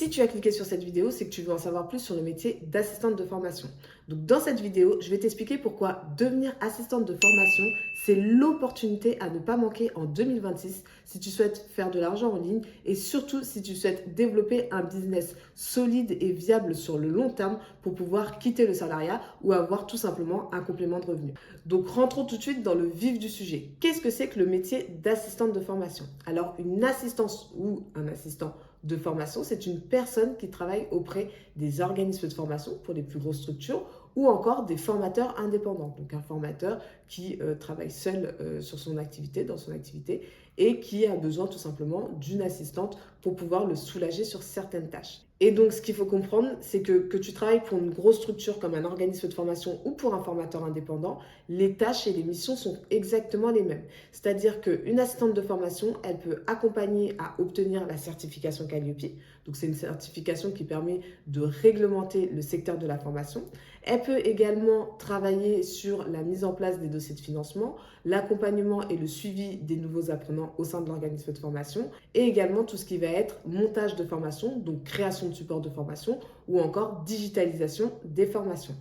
Si tu as cliqué sur cette vidéo, c'est que tu veux en savoir plus sur le métier d'assistante de formation. Donc dans cette vidéo, je vais t'expliquer pourquoi devenir assistante de formation, c'est l'opportunité à ne pas manquer en 2026 si tu souhaites faire de l'argent en ligne et surtout si tu souhaites développer un business solide et viable sur le long terme pour pouvoir quitter le salariat ou avoir tout simplement un complément de revenu. Donc rentrons tout de suite dans le vif du sujet. Qu'est-ce que c'est que le métier d'assistante de formation? Alors une assistance ou un assistant de formation, c'est une personne qui travaille auprès des organismes de formation pour les plus grosses structures ou encore des formateurs indépendants. Donc un formateur qui travaille seul sur son activité, dans son activité, et qui a besoin tout simplement d'une assistante pour pouvoir le soulager sur certaines tâches. Et donc ce qu'il faut comprendre, c'est que tu travailles pour une grosse structure comme un organisme de formation ou pour un formateur indépendant, les tâches et les missions sont exactement les mêmes. C'est-à-dire qu'une assistante de formation, elle peut accompagner à obtenir la certification Calliope. Donc c'est une certification qui permet de réglementer le secteur de la formation. Elle peut également travailler sur la mise en place des dossiers de financement, l'accompagnement et le suivi des nouveaux apprenants au sein de l'organisme de formation et également tout ce qui va être montage de formation, donc création de support de formation ou encore digitalisation des formations.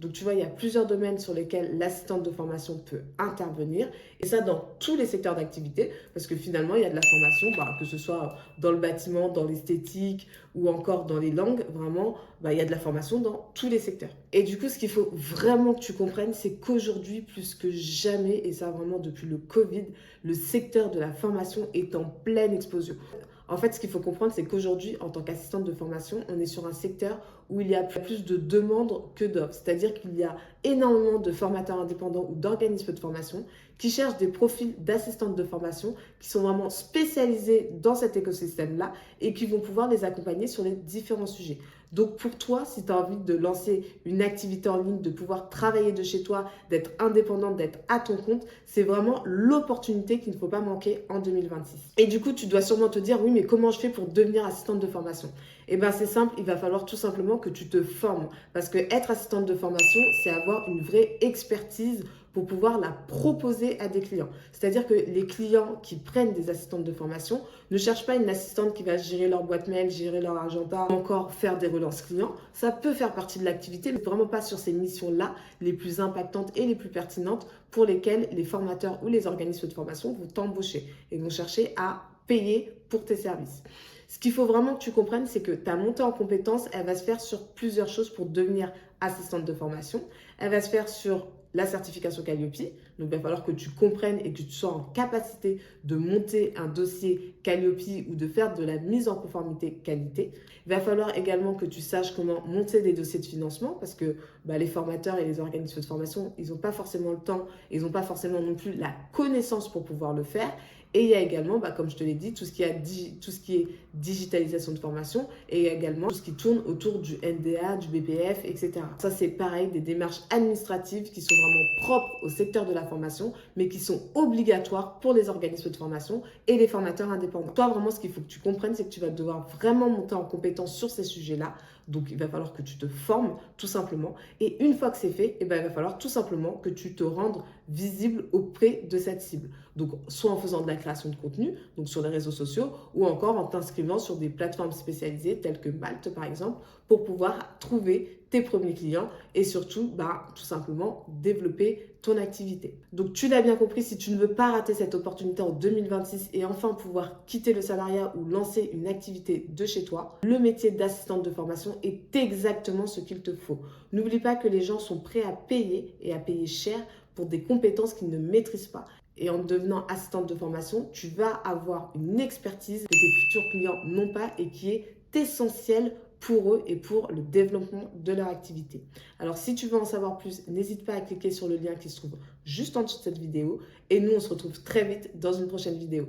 Donc tu vois, il y a plusieurs domaines sur lesquels l'assistante de formation peut intervenir et ça dans tous les secteurs d'activité parce que finalement, il y a de la formation, que ce soit dans le bâtiment, dans l'esthétique ou encore dans les langues, vraiment, il y a de la formation dans tous les secteurs. Et du coup, ce qu'il faut vraiment que tu comprennes, c'est qu'aujourd'hui, plus que jamais, et ça vraiment depuis le Covid, le secteur de la formation est en pleine explosion. En fait, ce qu'il faut comprendre, c'est qu'aujourd'hui, en tant qu'assistante de formation, on est sur un secteur où il y a plus de demandes que d'offres. C'est-à-dire qu'il y a énormément de formateurs indépendants ou d'organismes de formation qui cherchent des profils d'assistantes de formation qui sont vraiment spécialisés dans cet écosystème-là et qui vont pouvoir les accompagner sur les différents sujets. Donc pour toi, si tu as envie de lancer une activité en ligne, de pouvoir travailler de chez toi, d'être indépendante, d'être à ton compte, c'est vraiment l'opportunité qu'il ne faut pas manquer en 2026. Et du coup, tu dois sûrement te dire, oui, mais comment je fais pour devenir assistante de formation? Eh bien, c'est simple, il va falloir tout simplement que tu te formes. Parce que être assistante de formation, c'est avoir une vraie expertise pour pouvoir la proposer à des clients. C'est-à-dire que les clients qui prennent des assistantes de formation ne cherchent pas une assistante qui va gérer leur boîte mail, gérer leur agenda, ou encore faire des relances clients. Ça peut faire partie de l'activité, mais vraiment pas sur ces missions-là les plus impactantes et les plus pertinentes pour lesquelles les formateurs ou les organismes de formation vont t'embaucher et vont chercher à payer pour tes services. Ce qu'il faut vraiment que tu comprennes, c'est que ta montée en compétences, elle va se faire sur plusieurs choses pour devenir assistante de formation. Elle va se faire sur la certification Calliope. Donc, il va falloir que tu comprennes et que tu sois en capacité de monter un dossier Calliope ou de faire de la mise en conformité qualité. Il va falloir également que tu saches comment monter des dossiers de financement parce que les formateurs et les organismes de formation, ils n'ont pas forcément le temps, ils n'ont pas forcément non plus la connaissance pour pouvoir le faire. Et il y a également, comme je te l'ai dit, tout ce qui est digitalisation de formation et également tout ce qui tourne autour du NDA, du BPF, etc. Ça, c'est pareil, des démarches administratives qui sont vraiment propres au secteur de la formation, mais qui sont obligatoires pour les organismes de formation et les formateurs indépendants. Toi, vraiment, ce qu'il faut que tu comprennes, c'est que tu vas devoir vraiment monter en compétence sur ces sujets-là. Donc, il va falloir que tu te formes, tout simplement. Et une fois que c'est fait, il va falloir tout simplement que tu te rendes visible auprès de cette cible. Donc, soit en faisant de la création de contenu, donc sur les réseaux sociaux, ou encore en t'inscrivant sur des plateformes spécialisées telles que Malte, par exemple, pour pouvoir trouver tes premiers clients et surtout, tout simplement, développer ton activité. Donc, tu l'as bien compris, si tu ne veux pas rater cette opportunité en 2026 et enfin pouvoir quitter le salariat ou lancer une activité de chez toi, le métier d'assistante de formation est exactement ce qu'il te faut. N'oublie pas que les gens sont prêts à payer et à payer cher pour des compétences qu'ils ne maîtrisent pas. Et en devenant assistante de formation, tu vas avoir une expertise que tes futurs clients n'ont pas et qui est essentielle pour eux et pour le développement de leur activité. Alors si tu veux en savoir plus, n'hésite pas à cliquer sur le lien qui se trouve juste en dessous de cette vidéo et nous on se retrouve très vite dans une prochaine vidéo.